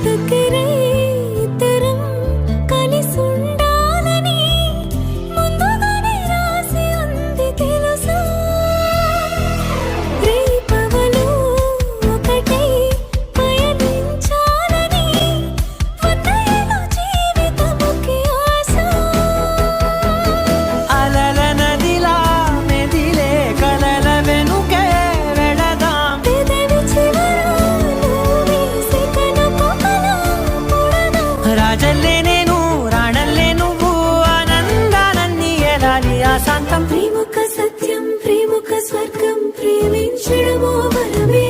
దగ్గరే ఇద్దరం కలిసి ఉండాలని ముందుగానే రాసి ఉంది తెలుసా రేపవలు ఒకటై పయనించాలని వందేళ్ల జీవితముకి ఆశ అలల నదిలా మెదిలే కలల వెనుకే వెళదాం పెదవి చివర నువ్వేసి కనుకు కల పుడదాం రాజల్లే నేను రాణల్లే నువ్వు ఆనందాలన్నీ ఎలాలి ఆశాంతం ప్రేముక సత్యం ప్రేముక స్వర్గం ప్రేమించడమో వరమే